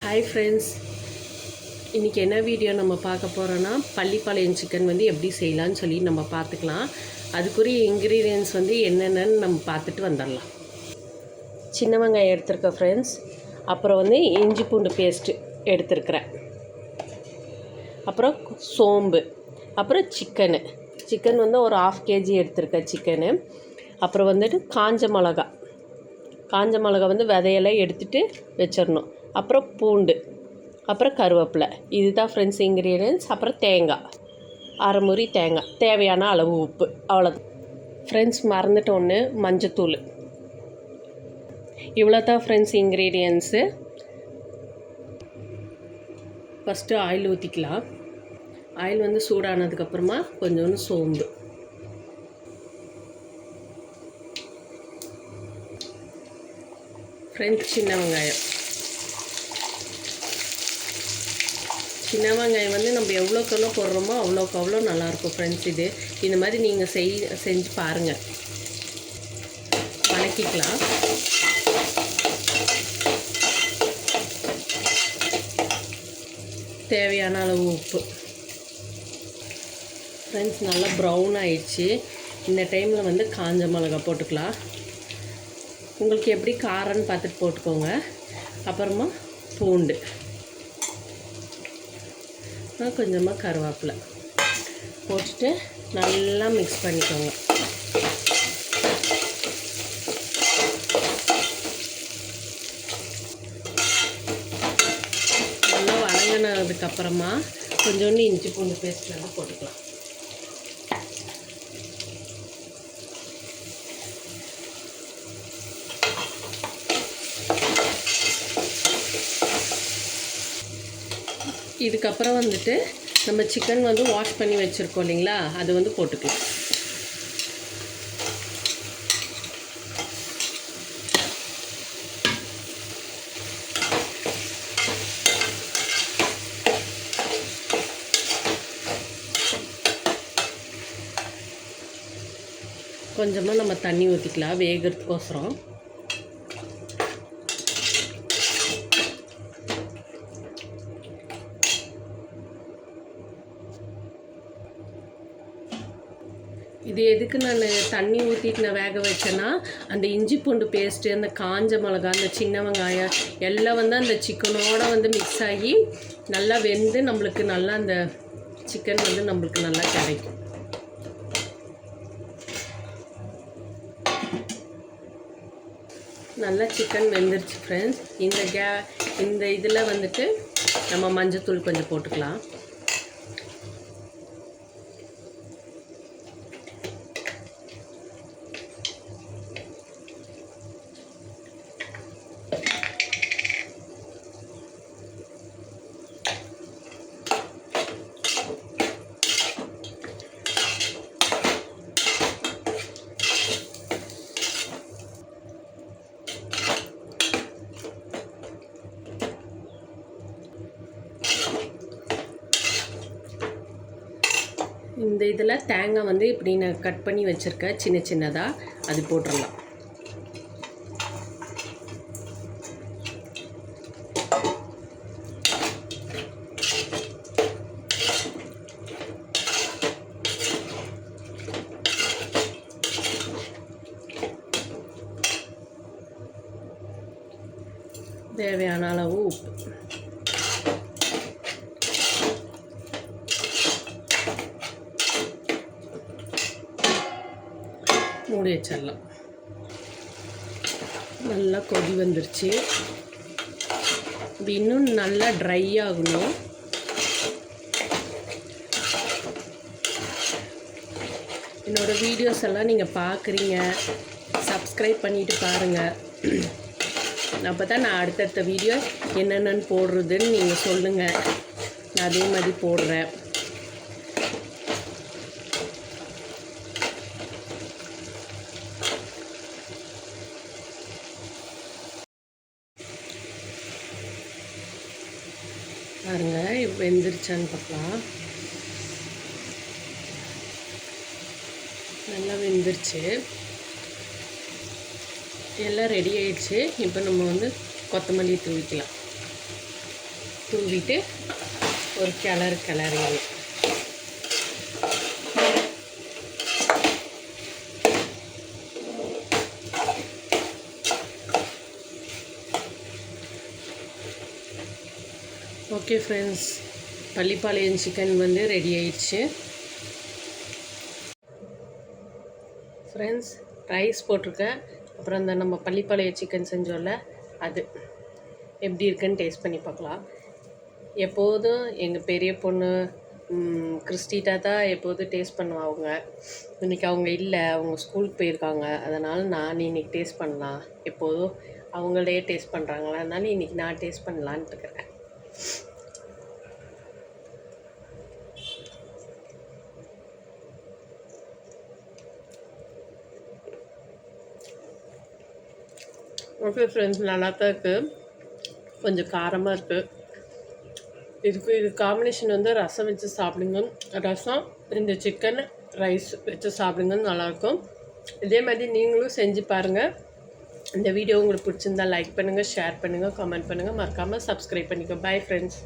Hi friends, இன்றைக்கி என்ன video நம்ம பார்க்க போகிறோன்னா பள்ளிப்பாளையம் சிக்கன் எப்படி செய்யலான்னு சொல்லி நம்ம பார்த்துக்கலாம். அதுக்குரிய இன்க்ரீடியன்ஸ் என்னென்னு நம்ம பார்த்துட்டு வந்துடலாம். சின்ன வெங்காயம் எடுத்துருக்கேன் ஃப்ரெண்ட்ஸ். அப்புறம் இஞ்சி பூண்டு பேஸ்ட்டு எடுத்துருக்கிறேன். அப்புறம் சோம்பு, அப்புறம் சிக்கன் ஒரு 1/2 kg எடுத்துருக்கேன் சிக்கனு. அப்புறம் காஞ்ச மிளகா விதையெல்லாம் எடுத்துகிட்டு வச்சிடணும். அப்புறம் பூண்டு, அப்புறம் கருவேப்பிலை. இதுதான் ஃப்ரெண்ட்ஸ் இன்க்ரீடியன்ஸ். அப்புறம் தேங்காய், 1/2 மூடி தேங்காய், தேவையான அளவு உப்பு, அவ்வளோதான் ஃப்ரெண்ட்ஸ். மறந்துட்டு ஒன்று, மஞ்சத்தூள். இவ்வளோ தான் ஃப்ரெண்ட்ஸ் இன்க்ரீடியன்ஸு. ஃபஸ்ட்டு ஆயில் ஊற்றிக்கலாம். ஆயில் சூடானதுக்கப்புறமா கொஞ்சோண்டு சோம்பு, ஃப்ரெண்ட்ஸ் சின்ன வெங்காயம் நம்ம எவ்வளோக்கெவ்வளோ போடுறோமோ அவ்வளோக்கு அவ்வளோ நல்லாயிருக்கும் ஃப்ரெண்ட்ஸ். இந்த மாதிரி நீங்கள் செஞ்சு பாருங்கள். வணக்கிக்கலாம். தேவையான அளவு உப்பு. ஃப்ரெண்ட்ஸ் நல்லா ப்ரௌன் ஆயிடுச்சு. இந்த டைமில் காஞ்ச மிளகா போட்டுக்கலாம். உங்களுக்கு எப்படி காரம்னு பார்த்துட்டு போட்டுக்கோங்க. அப்புறமா பூண்டு, கொஞ்சமாக கருவேப்பிலை போட்டுட்டு நல்லா மிக்ஸ் பண்ணிக்கோங்க. நல்லா வதங்கினதுக்கப்புறமா கொஞ்சோண்டு இஞ்சி பூண்டு பேஸ்ட் போட்டுக்கலாம். இதுக்கப்புறம் நம்ம சிக்கன் வாஷ் பண்ணி வச்சுருக்கோம் இல்லைங்களா, அது போட்டுக்கலாம். கொஞ்சமாக நம்ம தண்ணி ஊற்றிக்கலாம் வேகிறதுக்கோசரம். இது எதுக்கு நான் தண்ணி ஊற்றிட்டு நான் வேக வச்சேன்னா, அந்த இஞ்சி பூண்டு பேஸ்ட்டு, அந்த காஞ்ச மிளகா, அந்த சின்ன வெங்காயம் எல்லாம் அந்த சிக்கனோடு மிக்ஸ் ஆகி நல்லா வெந்து நம்மளுக்கு நல்லா அந்த சிக்கன் நம்மளுக்கு நல்லா கிடைக்கும். நல்லா சிக்கன் வெந்துருச்சு ஃப்ரெண்ட்ஸ். இந்த இதில் நம்ம மஞ்சத்தூள் கொஞ்சம் போட்டுக்கலாம். இந்த இதில் தேங்காய் இப்படி நான் கட் பண்ணி வச்சுருக்கேன் சின்ன சின்னதாக, அது போட்டுடலாம். தேவையான அளவு உப்பு. மூடி வச்சிடலாம். நல்லா கொதி வந்துருச்சு. இன்னும் நல்லா ட்ரை ஆகணும். என்னோடய வீடியோஸ் எல்லாம் நீங்கள் பார்க்குறீங்க, சப்ஸ்கிரைப் பண்ணிவிட்டு பாருங்கள். அப்போ தான் நான் அடுத்தடுத்த வீடியோ என்னென்னு போடுறதுன்னு நீங்கள் சொல்லுங்கள். நான் அதே மாதிரி போடுறேன். பாருங்க, வெந்துருச்சான்னு பார்க்கலாம். நல்லா வெந்துருச்சு. எல்லாம் ரெடி ஆயிடுச்சு. இப்போ நம்ம கொத்தமல்லி தூவிக்கலாம். தூவிட்டு ஒரு கிளறிடுங்க. ஓகே ஃப்ரெண்ட்ஸ், பள்ளிப்பாளையம் சிக்கன் வந்து ரெடி ஆயிடுச்சு. ஃப்ரெண்ட்ஸ், ரைஸ் போட்டிருக்கேன். அப்புறம் அந்த நம்ம பள்ளிப்பாளையம் சிக்கன் செஞ்சோம்ல, அது எப்படி இருக்குன்னு டேஸ்ட் பண்ணி பார்க்கலாம். எப்போதும் எங்கள் பெரிய பொண்ணு கிறிஸ்டிட்டா தான் எப்போதும் டேஸ்ட் பண்ணுவாங்க. அவங்க இன்றைக்கி அவங்க இல்லை, அவங்க ஸ்கூலுக்கு போயிருக்காங்க. அதனால் நான் இன்றைக்கி டேஸ்ட் பண்ணலாம். எப்போதும் அவங்களே டேஸ்ட் பண்ணுறாங்களா, அதனால இன்றைக்கி நான் டேஸ்ட் பண்ணலான்ட்டு இருக்கிறேன். ஓகே ஃப்ரெண்ட்ஸ், நல்லா தான் இருக்குது. கொஞ்சம் காரமாக இருக்குது. இது காம்பினேஷன் வந்து ரசம் வச்சு சாப்பிடுங்க. ரசம் இந்த சிக்கன் ரைஸ் வச்சு சாப்பிடுங்க, நல்லாயிருக்கும். இதே மாதிரி நீங்களும் செஞ்சு பாருங்கள். இந்த வீடியோ உங்களுக்கு பிடிச்சிருந்தா லைக் பண்ணுங்கள், ஷேர் பண்ணுங்கள், கமெண்ட் பண்ணுங்கள். மறக்காமல் சப்ஸ்கிரைப் பண்ணிக்கோ. Bye friends.